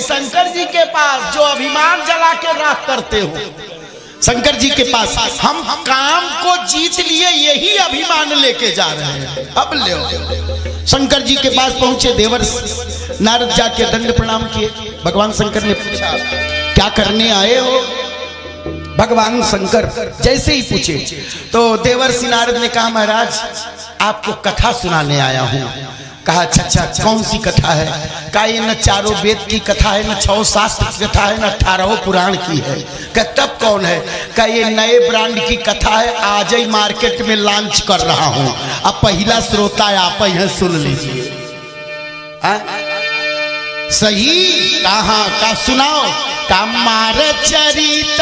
शंकर जी के पास जो अभिमान जला के राख करते हो, शंकर जी के पास हम काम को जीत लिए, यही अभिमान लेके जा रहे हैं। अब ले शंकर जी के पास पहुंचे, देवर नारद जाके दंड प्रणाम किए। भगवान शंकर ने पूछा क्या करने आए हो? भगवान शंकर जैसे ही पूछे तो देवर्षि नारद ने कहा महाराज आपको कथा सुनाने आया हूं। कहा अच्छा कौन सी कथा है? कहा ये न चारों वेद की कथा है, न 6 शास्त्र की कथा है, न 18 पुराण की है। कहा तब कौन है? कहा ये नए ब्रांड की कथा है, आज ही मार्केट में लॉन्च कर रहा हूं, अब पहला श्रोता आप ही सुन लीजिए। सही कहा का सुनाओ। का मार चरित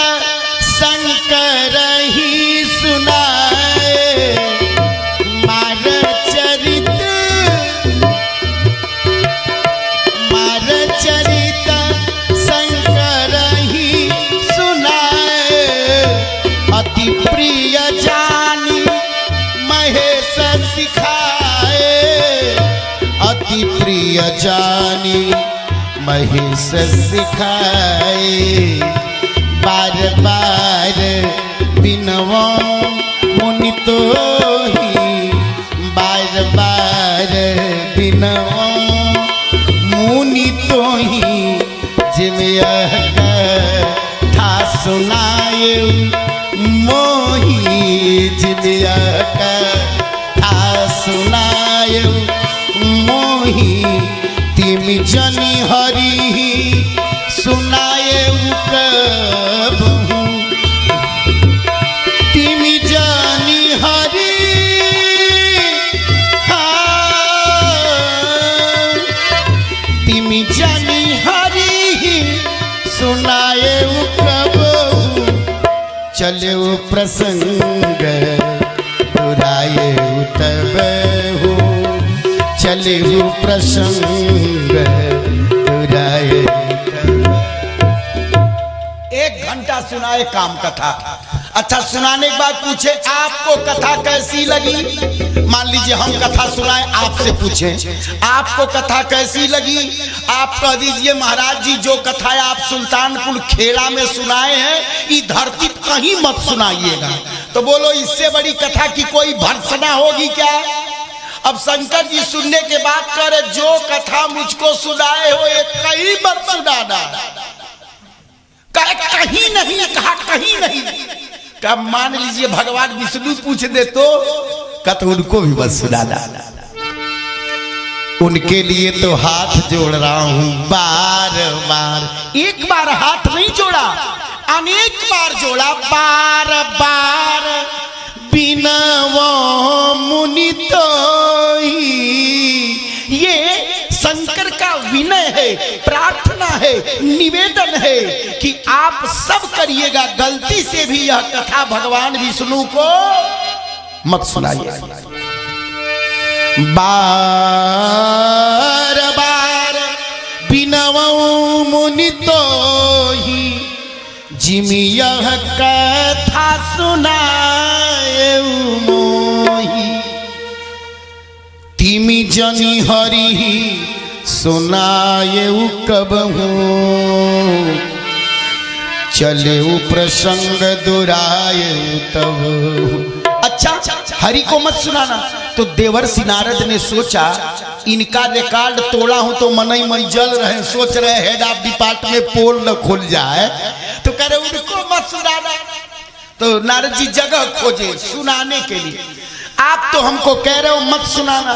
शंकर ही सुनाए, मार चरित शंकर ही सुनाए। अति प्रिय जानी महेश सिखाए, अति प्रिय जानी महेश सिखाए। बार बार बिनवो मुनि तो ही, बार बार बिनवो मुनि तो ही। जिम यह कथा सुनाए मोही, जिम यह कथा सुनाए मोही। तिम जनी हरि सुनाए कबहू, तिम जनी हरि तिम जनी हरि सुनाए कबहू। चले प्रसंग दुराए तबहू, चले प्रसंग दुराए। 1 घंटा सुनाए काम कथा। अच्छा सुनाने के बाद पूछे आपको कथा कैसी लगी? मान लीजिए हम कथा सुनाए, आपसे पूछें आपको कथा कैसी लगी? आप कह दीजिए महाराज जी जो कथा आप सुल्तानपुर खेड़ा में सुनाए हैं ये धरती कहीं मत सुनाइएगा। तो बोलो इससे बड़ी कथा की कोई भर्त्सना होगी क्या? अब शंकर जी सुनने के बाद कह रहे जो कथा मुझको सुनाए हो ये कहीं मत सुनाना। कहीं नहीं, कहा कहीं नहीं। कब मान लीजिए भगवान विष्णु पूछ दे तो कत उनको भी बस सुनाना। उनके लिए तो हाथ जोड़ रहा हूं बार बार। एक बार हाथ नहीं जोड़ा, अनेक बार जोड़ा, बार बार बिनवो मुनि तो ही। ये शंकर का विनय है, प्रार्थना है, निवेदन है कि आप सब करिएगा, गलती से भी यह कथा भगवान विष्णु को मत सुनाइए। बार बार बिनवो मुनि तो ही, जिम यह कथा सुनाए मोही। तिमी जनी हरि सुनाए कबहू, चले प्रसंग दुराए तब। अच्छा हरि को मत सुनाना। तो देवर्षि नारद ने सोचा इनका रिकॉर्ड तोड़ा हूं तो मन ही मन जल रहे, सोच रहे हेड ऑफ डिपार्टमेंट पोल न खुल जाए, तो कह रहे उनको मत सुनाना। तो नारद जी जगह खोजे सुनाने के लिए। आप तो हमको कह रहे हो मत सुनाना।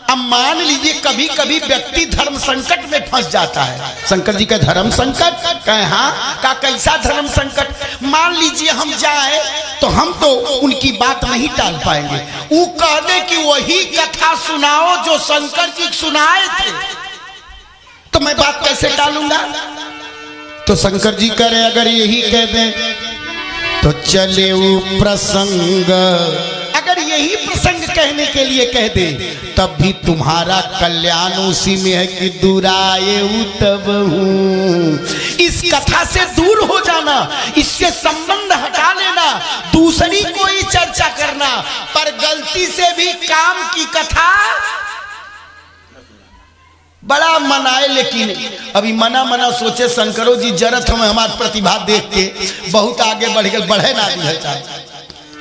अब मान लीजिए कभी कभी व्यक्ति धर्म संकट में फंस जाता है। शंकर जी का धर्म संकट कहे हाँ का कैसा धर्म संकट? मान लीजिए हम जाए तो हम तो उनकी बात नहीं टाल पाएंगे। वो कह दे कि वही कथा सुनाओ जो शंकर जी सुनाए थे, तो मैं बात कैसे टालूंगा? तो शंकर जी कह रहे अगर यही कह दे तो चले वो प्रसंग, अगर यही प्रसंग कहने के लिए कह दे तब भी तुम्हारा कल्याण उसी में है कि दुराए तब हूं। इस कथा से दूर हो जाना, इससे संबंध हटा लेना, दूसरी कोई चर्चा करना, पर गलती से भी काम की कथा बड़ा मनाए, लेकिन अभी मना मना सोचे शंकरो जी जरत हमें हमार प्रतिभा देख के बहुत आगे बढ़ गए, बढ़े ना दी है,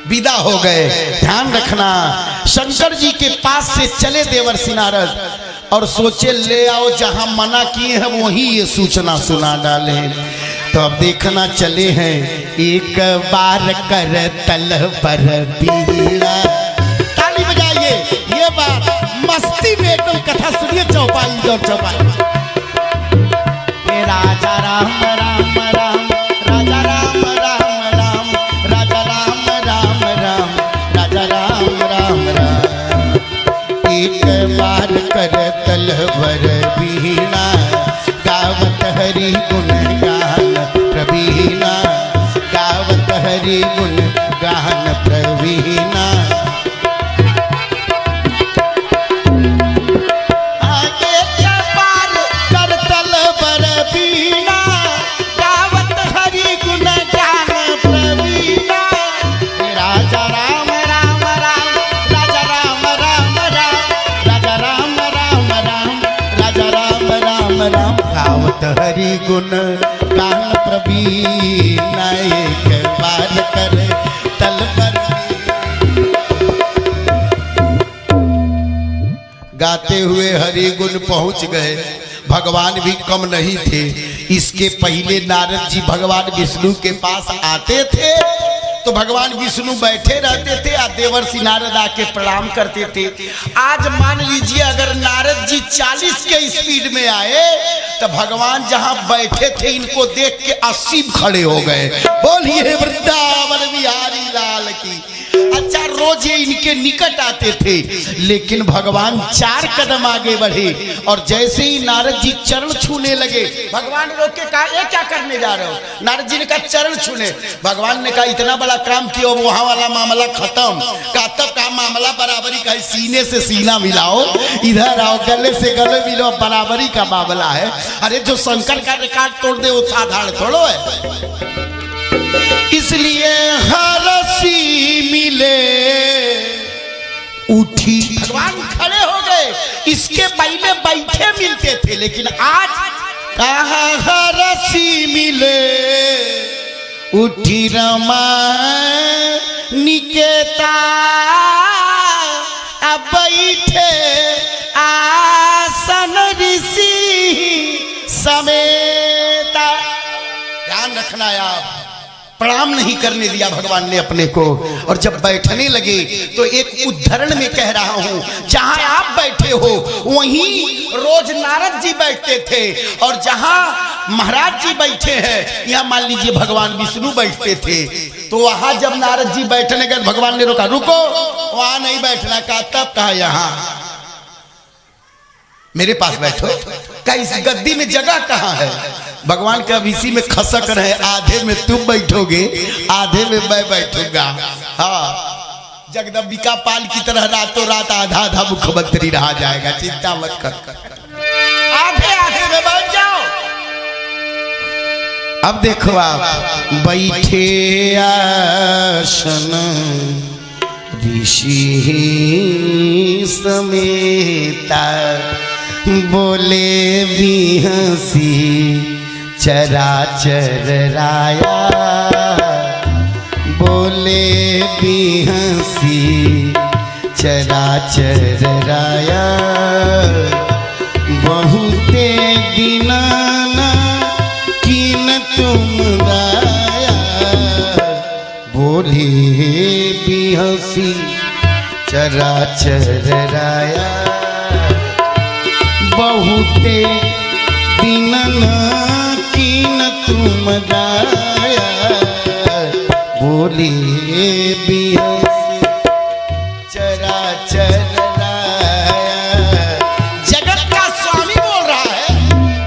विदा हो गए। ध्यान रखना, शंकर जी के पास से चले देवर्षि नारद और सोचे ले आओ जहां मना किए हैं वहीं ये सूचना सुना डाले। तो अब देखना चले हैं, एक बार कर तल पर बीड़ा, ताली बजाइए, ये बात मस्ती में एकदम कथा सुनिए, चौपाई और चौपाई। राजा राम राम राम, राजा राम राम राम, राजा राम राम राम, राजा राम राम राम। एक बार कर तल पर बीड़ा, गावत हरि गुण गान प्रवीणा, गावत हरि गुण गान प्रवीणा। गावत हरि गुण गान प्रवीण, एक बार कर तल पर। गाते हुए हरि गुण पहुंच गए, भगवान भी कम नहीं थे। इसके पहले नारद जी भगवान विष्णु के पास आते थे तो भगवान विष्णु बैठे रहते थे और देवर्षि नारद आके प्रणाम करते थे। आज मान लीजिए अगर नारद जी 40 के स्पीड में आए तो भगवान जहां बैठे थे इनको देख के 80 खड़े हो गए। बोलिए वृंदावन बिहारी लाल की। अच्छा, रोज ये इनके निकट आते थे, लेकिन भगवान 4 कदम आगे बढ़े और जैसे ही नारद जी चरण छूने लगे, भगवान रोक के कहा ये क्या करने जा रहे हो? नारद जी ने कहा चरण छूने। भगवान ने कहा इतना बड़ा काम किया, वहां वाला मामला खत्म। कहा तब का मामला बराबरी का है, सीने से सीना मिलाओ, इधर आओ, गले से गले मिलो, बराबरी का मामला है। अरे जो शंकर का रिकॉर्ड तोड़ दे वो साधारण थोड़ो है। इसलिए हरसी मिले उठी, भगवान खड़े हो गए। इसके पहले बैठे मिलते थे, लेकिन आज कहा हरसी मिले उठी रमा निकेता, अब बैठे आसन ऋषि समेता। ध्यान रखना यार, प्रणाम नहीं करने दिया भगवान ने अपने को। और जब बैठने लगे तो एक उदाहरण में कह रहा हूं, जहां आप बैठे हो वहीं रोज नारद जी बैठते थे, और जहां महाराज जी बैठे हैं यहां मान लीजिए भगवान विष्णु बैठते थे। तो वहां जब नारद जी बैठने गए भगवान ने रोका, रुको वहां नहीं बैठना। कहा तब कहा यहां मेरे पास बैठो। क्या इस गद्दी में जगह कहाँ है? भगवान के अब इसी में खसक रहे, आधे में तुम बैठोगे आधे में मैं बैठूंगा। हाँ, जगदम्बिका पाल की तरह रातों रात आधा आधा मुख्यमंत्री रहा जाएगा, चिंता मत कर, आधे आधे में बैठ जाओ। अब देखो आप बैठे आसन ऋषि समेता, बोले भी हंसी चराचर राया, बोले भी हंसी चराचर राया, बहुते दिनाना कीन तुम दाया, बोले भी हंसी चराचर राया, बहुते दिनन कीन तुम दाया, बोले भी हंसी चराचर राया। जगत का स्वामी बोल रहा है,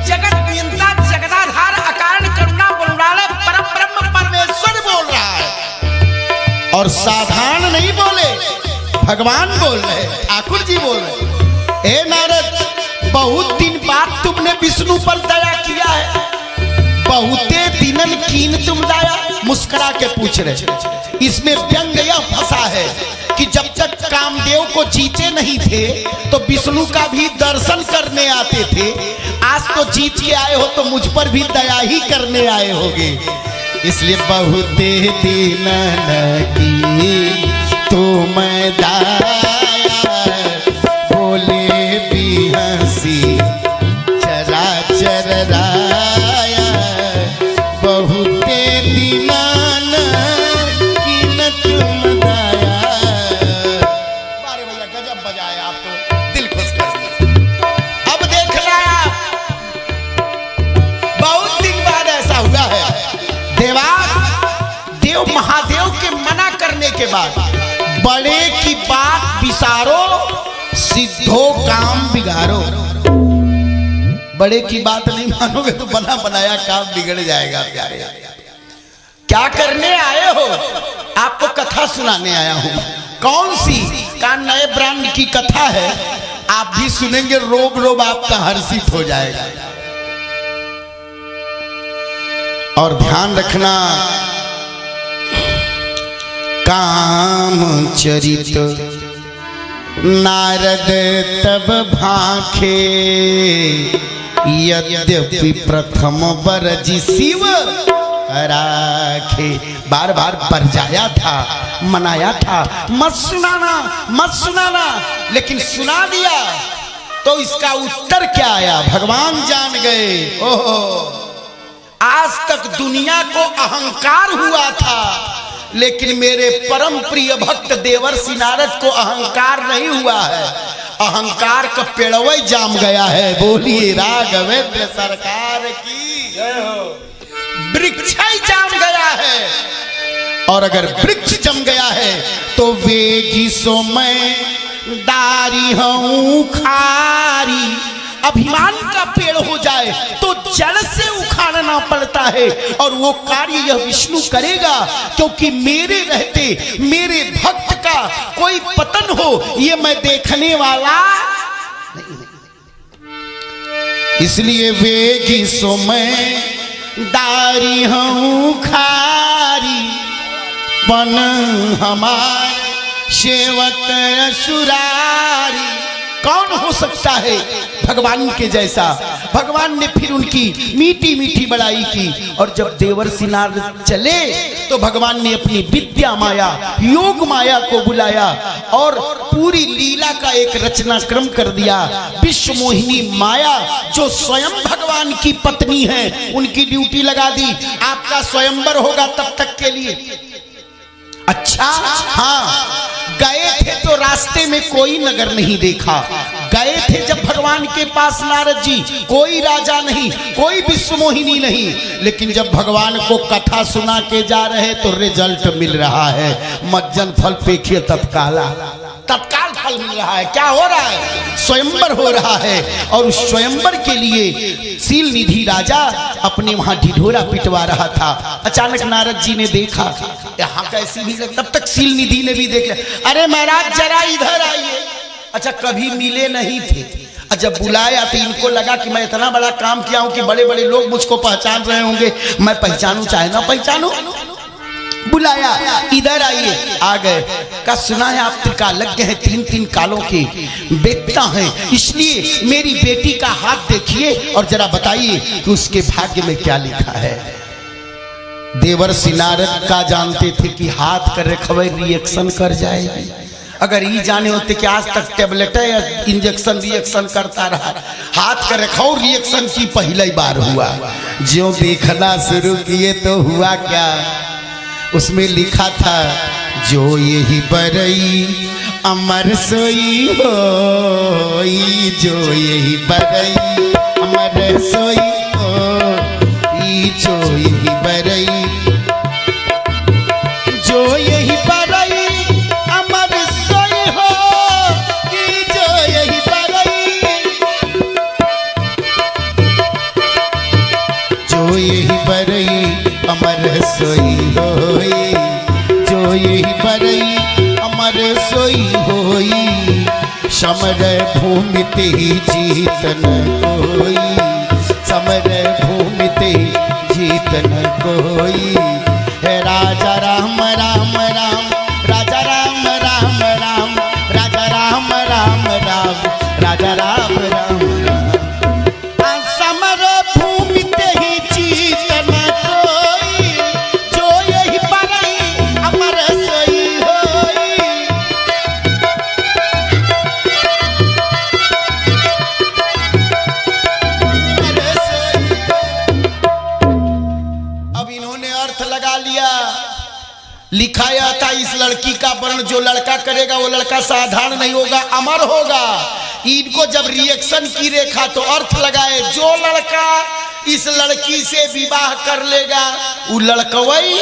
जगत नियंता जगदाधार अकारण करुणा बलवाले परम ब्रह्म परमेश्वर बोल रहा है। और साधारण नहीं बोले, भगवान बोल रहे, ठाकुर जी बोल रहे। ए नारद, बहुत दिन बाद तुमने विष्णु पर दया किया है, बहुते दिनन कीन तुम दाया। मुस्कुरा के पूछ रहे, इसमें व्यंग यह फंसा है कि जब तक कामदेव को जीते नहीं थे तो विष्णु का भी दर्शन करने आते थे। आज तो जीत के आए हो तो मुझ पर भी दया ही करने आए होगे। इसलिए बहुते दिन की तो मैं दाया बोले भी हंसी चराचर राया बहुते दीनान की न तुम दाया। बारे भैया गजब बजाया, आप तो दिल खुश कर दिया। अब देखना बहुत दिन बाद ऐसा हुआ है, देव महादेव के मना करने के बाद बड़े की बात विसारो सिद्धो काम बिगाड़ो। बड़े की बात नहीं मानोगे तो बना बनाया काम बिगड़ जाएगा। प्यारे क्या करने आए हो? आपको कथा सुनाने आया हूं। कौन सी? का नए ब्रांड की कथा है, आप भी सुनेंगे रोब रोब आपका हर्षित हो जाएगा। और ध्यान रखना, काम चरित नारद तब भाखे यद्यपि प्रथम बरजी शिव राखे। बार बार बरजाया था, मनाया था, मत सुनाना मत सुनाना, लेकिन सुना दिया तो इसका उत्तर क्या आया भगवान जान गए। ओहो, आज तक दुनिया को अहंकार हुआ था, लेकिन मेरे परम प्रिय भक्त देवर्षि नारद को अहंकार नहीं हुआ है। अहंकार का पेड़वै जाम गया है। बोलिए राघवेंद्र सरकार की जय हो। वृक्ष जाम गया है, और अगर वृक्ष जम गया है तो वेगी सो मैं दारी हूं खारी। अभिमान का पेड़ हो जाए तो जड़ से उखाड़ना पड़ता है, और वो कार्य यह विष्णु करेगा, क्योंकि मेरे रहते मेरे भक्त का कोई पतन हो ये मैं देखने वाला नहीं। इसलिए वेगी सो मैं दारी हूं खारी, बन हमारे सेवक असुरारी। कौन हो सकता है भगवान के जैसा? भगवान ने फिर उनकी मीठी मीठी बड़ाई की, और जब देवर्षि नारद चले तो भगवान ने अपनी विद्या माया योग माया को बुलाया और पूरी लीला का एक रचनाक्रम कर दिया। विश्व मोहिनी माया जो स्वयं भगवान की पत्नी है, उनकी ड्यूटी लगा दी। आपका स्वयंवर होगा तब तक के लिए। अच्छा हाँ, गए थे तो रास्ते में कोई नगर नहीं देखा। गए थे जब भगवान के पास नारद जी, कोई राजा नहीं, कोई विश्व मोहिनी नहीं, लेकिन जब भगवान को कथा सुना के जा रहे तो रिजल्ट मिल रहा है। मज्जन फल पेखिए तत्काल फल मिल रहा है। क्या हो रहा है? स्वयंवर हो रहा है, और उस स्वयंवर के लिए सील निधि राजा अपने वहां ढिढोरा पिटवा रहा था। अचानक नारद जी ने देखा यहाँ कैसी भीड़, तब तक सील निधि ने भी देख लिया। अरे महाराज जरा इधर आइए। अच्छा, कभी मिले नहीं थे, जब बुलाया तो इनको लगा कि मैं इतना बड़ा काम किया हूं कि बड़े बड़े लोग मुझको पहचान रहे होंगे, मैं पहचानूं चाहे ना पहचानूं। बुलाया, इधर आइए। आ गए। का सुना है आप त्रिकालज्ञ हैं, 3-3 कालों के बेटा हैं, इसलिए मेरी बेटी का हाथ देखिए और जरा बताइए कि उसके भाग्य में क्या लिखा है। देवर्षि नारद का जानते थे कि हाथ कर रखवे रिएक्शन कर जाएगी। अगर ये जाने होते कि आज तक टेबलेट या इंजेक्शन रिएक्शन करता रहा, हाथ का रखाओ रिएक्शन की पहली बार हुआ। जो देखना शुरू किए तो हुआ क्या, उसमें लिखा था जो यही बरई अमर सोई होई, जो यही बरई अमर सोई होई, जो यही बरई, जो यही बरई अमर सोई होई, जो यही बरई, जो यही बरई अमर सोई होई, जो यही बरई अमर सोई होई। समर भूमि ते जीतन कोई, समर भूमि ते जीतन कोई। राजा राम राम राम, राजा राम राम लिखाया था इस लड़की का वर्ण जो लड़का करेगा वो लड़का साधारण नहीं होगा, अमर होगा। इनको जब रिएक्शन की रेखा तो अर्थ लगाए, जो लड़का इस लड़की से विवाह कर लेगा वो लड़कवई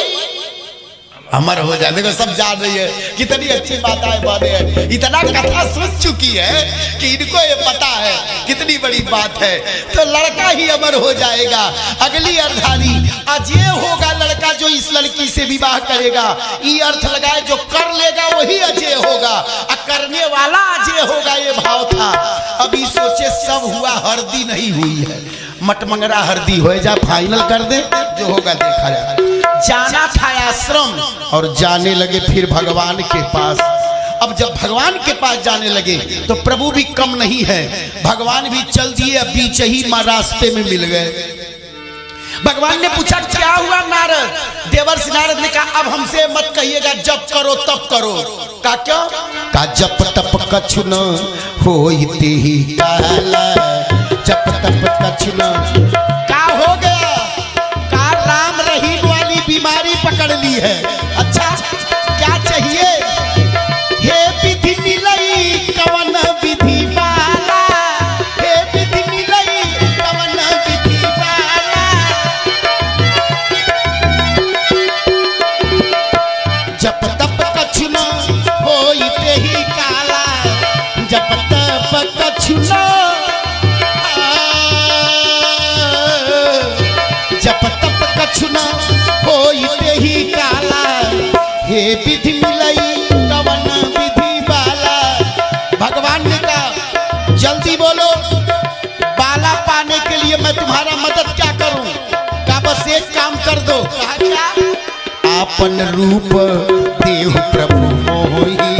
अमर हो जाए। देखो सब जान रही है, कितनी अच्छी बातें है, इतना कथा सुन चुकी है कि इनको ये पता है कितनी बड़ी बात है। तो लड़का ही अमर हो जाएगा। अगली अर्धानी अजय होगा लड़का जो इस लड़की से विवाह करेगा। ये अर्थ लगाए जो कर लेगा वही अजय होगा, और करने वाला अजय होगा, ये भाव था। अभी सोचे सब हुआ, हरदी नहीं हुई है। मटमंगरा हरदी हो जा, फाइनल कर दे, जो होगा देखा जाए। जाना था आश्रम और जाने लगे फिर भगवान के पास। अब जब भगवान के पास जाने लगे तो प्रभु भी कम नहीं है, भगवान भी चल दिए, बीच ही मां रास्ते में मिल गए। भगवान ने पूछा क्या हुआ नारद? देवर्षि नारद ने कहा अब हमसे मत कहिएगा, जब करो तब करो। का क्या? का जप तप कछु न होइते ही काला, जप तप कछु न। का हो गया? का राम रहीम वाली बीमारी पकड़ ली है। अच्छा क्या चाहिए? हे विधि मिलई कवन विधि वाला, हे विधि मिलई कवन विधि वाला। जप तप कछु न होइते ही काला, जप तप कछु न, जप तप कछु न होइते ही काला, हे विधि मिलई कवन विधि वाला। भगवान ने कहा जल्दी बोलो, बाला पाने के लिए मैं तुम्हारा मदद क्या करूं? का बस एक काम कर दो। कहा क्या? आपन रूप देहु प्रभु मोहि,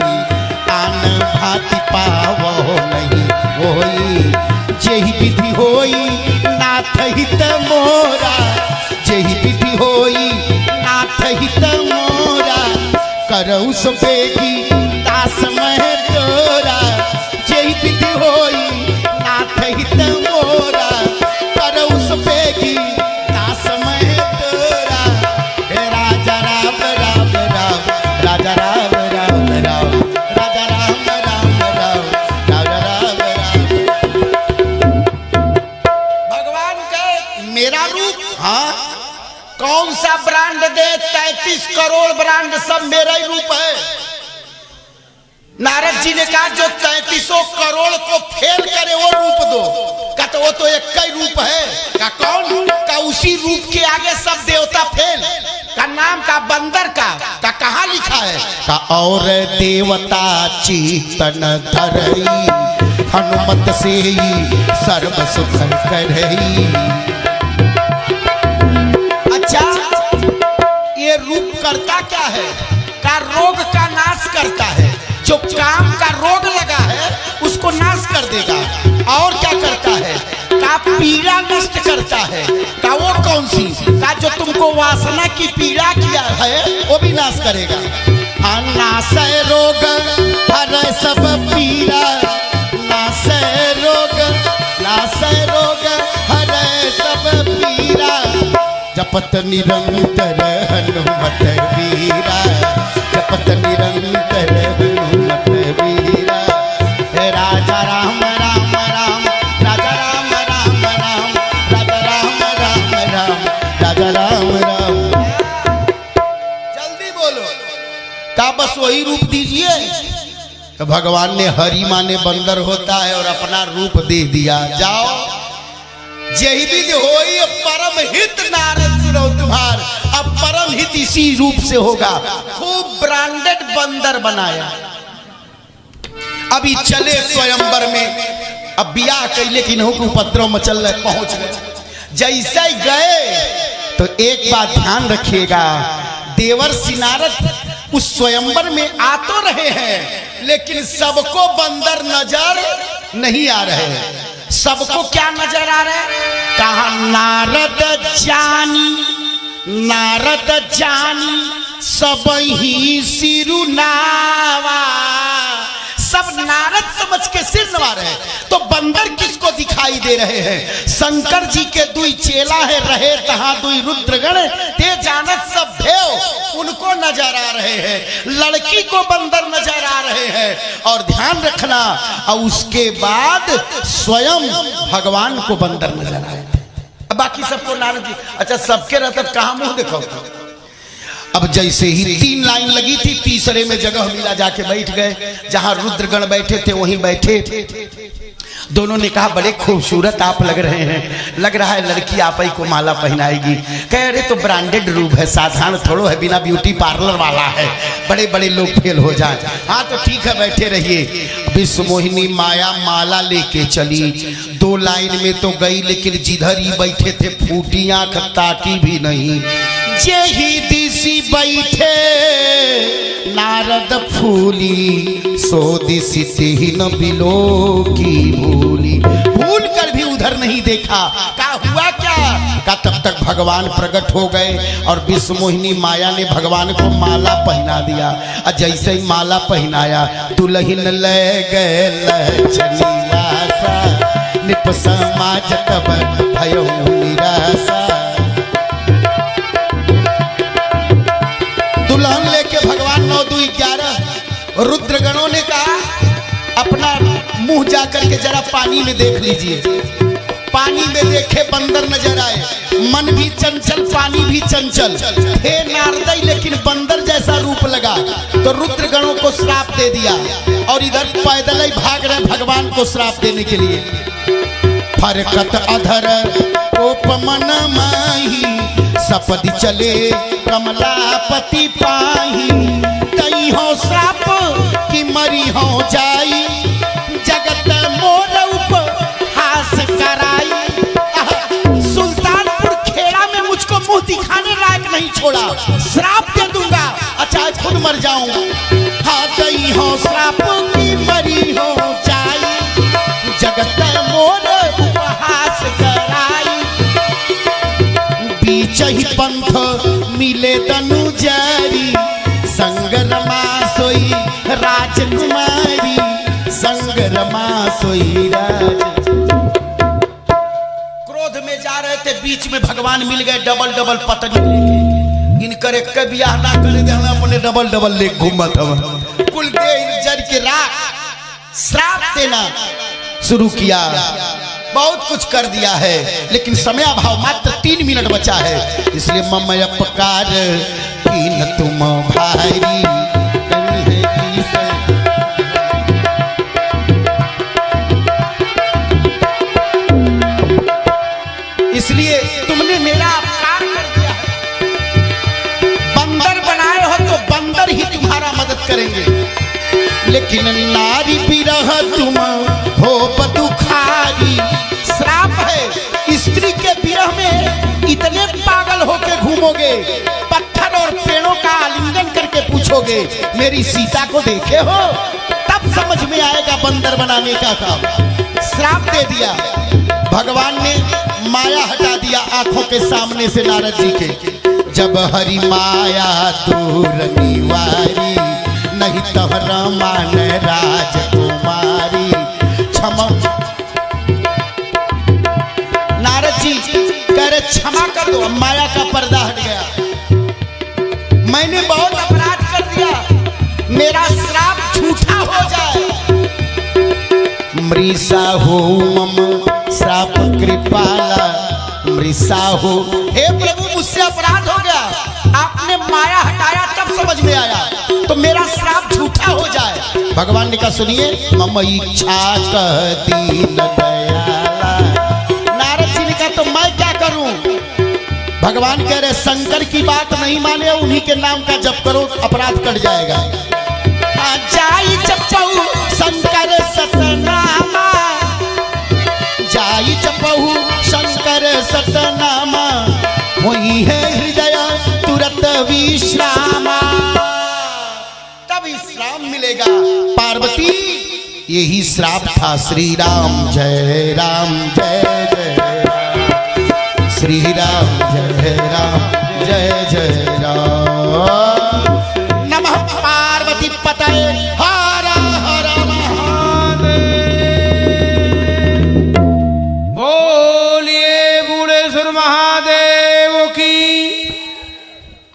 आन भांति पावो नहीं होई। जेहि विधि होई नाथ हित मोरा, जेहि विधि होई नाथ हित मोरा। करऊ सो बेगी दास मह तोरा, जेहि विधि होई नाथ हित मोरा। करऊ सो बेगी दास मह तोरा। हे राजा राम राम राम, राजा राम राम राम, राजा राम राम राम, राजा राम राम। भगवान के मेरा रूप, हाँ कौन सा ब्रांड दे? 33 करोड़ ब्रांड सब मेरा ही रूप है। नारद जी ने कहा जो 33 करोड़ को फेल करे वो रूप दो। का तो वो तो एक ही रूप है। का कौन? का उसी रूप के आगे सब देवता फेल। का नाम का बंदर का कहाँ लिखा है? का और देवता चेतन धरई, हनुमत से सर्व सुख करई। अच्छा ये रूप करता क्या है? का रोग का नाश करता है। जो काम का रोग लगा है उसको नाश कर देगा। और क्या करता है? का पीड़ा नष्ट करता है। का वो कौन सी? का जो तुमको वासना की पीड़ा किया है वो भी नाश करेगा। नाश रोग हर सब पीड़ा, नाश रोग, नाश रोग हर सब पीड़ा। जपत निरंतर हनुमत वीरा, जपत निरंतर हनुमत वीरा। राजा राम राम राम, राजा राम राम राम, राजा राम राम राम, राजा राम राम। जल्दी बोलो। का बस वही रूप दीजिए? तो भगवान ने हरि माने बंदर होता है और अपना रूप दे दिया। जाओ जेहि विधि होई परम हित नारद सुनो तुम्हार। अब परम हित इसी रूप से होगा। खूब ब्रांडेड बंदर बनाया। अभी चले स्वयंवर में, अब ब्याह कैले कि नहीं उपद्रव मचल रहे, पहुंच गए। जैसे ही गए तो एक बात ध्यान रखिएगा, देवर्षि नारद उस स्वयंवर में आ तो रहे हैं लेकिन सबको बंदर नजर नहीं आ रहे। सबको क्या नजर आ रहा है? कहा नारद जानी, नारद जानी सब ही सिरुनावा। सब नारद समझ के सिर नवा रहे। तो बंदर किसको दिखाई दिखाई दे रहे हैं। शंकर जी के दुई चेला है रहे तहां दुई रुद्रगण ते जानत सब भेव, उनको नजर आ रहे हैं। लड़की को बंदर नजर आ रहे हैं। और ध्यान रखना, और उसके बाद स्वयं भगवान को बंदर नजर आए थे। बाकी सबको नारद जी, अच्छा सबके रहते कहां मुंह देखो। अब जैसे ही 3 लाइन लगी थी, तीसरे में जगह मिला, जाके बैठ गए। जहां रुद्रगण बैठे थे वहीं बैठे। दोनों ने कहा बड़े खूबसूरत आप लग रहे हैं, लग रहा है लड़की आप ही को माला पहनाएगी। कह रहे तो ब्रांडेड रूप है, साधारण थोड़ो है, बिना ब्यूटी पार्लर वाला है, बड़े बड़े लोग फेल हो जाए। हाँ तो ठीक है बैठे रहिए। विश्व मोहिनी माया माला लेके चली। 2 लाइन में तो गई, लेकिन जिधर ही बैठे थे फूटी आंख, ताकी भी नहीं। जेही दिसी बैठे नारद फूली, सो दिसी तेहि न बिलो की भूली। भूल कर भी उधर नहीं देखा। क्या हुआ क्या? का तब तक भगवान प्रकट हो गए और विश्व मोहिनी माया ने भगवान को माला पहना दिया। और जैसे ही माला पहनाया, दुल्हन ले गए लछनिया सा, निप समाज तब भयो निराशा। दुल्हन लेके भगवान 9 2 11 रुद्रगणों ने कहा अपना मुंह जाकर के जरा पानी में देख लीजिए। पानी में देखे बंदर नजर आए। मन भी चंचल, पानी भी चंचल हे नारद, लेकिन बंदर जैसा रूप लगा। तो रुद्रगणों को श्राप दे दिया और इधर पैदल ही भाग रहे भगवान को श्राप देने के लिए। फरकत अधर उपमन माही, सपदि चले कमलापति पाही। तई हो श्राप कि मरी हो जाई, जगत मोर उपहास कराई। सुल्तानपुर खेड़ा में मुझको मुंह दिखाने लायक नहीं छोड़ा, श्राप दे दूंगा, अच्छा खुद मर जाऊंगा। हाँ तई हो श्राप कि मरी हो जाई, जगत मोर उपहास कराई। बीच ही पंथ मिले तनु जारी, संगरमा सोई राजकुमारी, संगरमा सोई राज। क्रोध में जा रहे थे, बीच में भगवान मिल गए डबल डबल पत्नी लेके। इनकर एक ब्याह ना करे दे, अपने डबल डबल ले घूमत हम। कुल दे जर के राख श्राप देना शुरू किया। बहुत कुछ कर दिया है, लेकिन समय अभाव, मात्र 3 मिनट बचा है, इसलिए ममय अपकार की न तुम भारी। इसलिए तुमने मेरा अपकार कर दिया है। बंदर बनाए हो तो बंदर ही तुम्हारा मदद करेंगे, लेकिन नारी बिरह तुम हो बदुखारी। श्राप है, स्त्री के विरह में इतने पागल होके घूमोगे, पत्थर और पेड़ों का आलिंगन करके पूछोगे मेरी सीता को देखे हो, तब समझ में आएगा बंदर बनाने का काम। श्राप दे दिया भगवान ने, माया हटा दिया आंखों के सामने से नारद जी के। जब हरि माया दूर निवारी, नहीं तोहरा मान राजकुमारी। क्षमा नारद जी कह रहे क्षमा कर दो, माया का पर्दा हट गया। मैंने बहुत अपराध कर दिया, मेरा श्राप झूठा हो जाए। मृषा हो मम श्राप कृपाला, मृषा हो। हे प्रभु मुझसे अपराध हो गया, आपने माया हटाया तब समझ में आया, तो मेरा श्राप झूठा हो जाए। भगवान ने कहा सुनिए, मम इच्छा कह दीन दयाला। नारद जी ने कहा तो मैं क्या करूं? भगवान कह रहे शंकर की बात नहीं माने, उन्हीं के नाम का जप करो, अपराध कट जाएगा। जाई जपऊ शंकर सतनामा, जाई जपऊ शंकर सतनामा, वही है हृदय तुरंत विश्रामा। तब विश्राम मिलेगा। पार्वती यही श्राप था। श्री राम जय राम जय जय राम, श्री राम जय राम जय जय राम। नमः पार्वती पतये हर हर महादेव।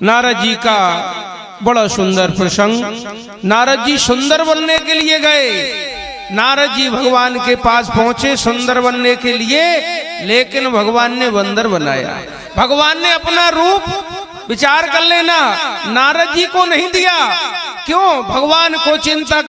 नारद जी का बड़ा सुंदर प्रसंग। नारद जी सुंदर बनने के लिए गए। नारद जी भगवान के पास पहुंचे सुंदर बनने के लिए, लेकिन भगवान ने बंदर बनाया। भगवान ने अपना रूप विचार कर लेना नारद जी को नहीं दिया। क्यों? भगवान को चिंता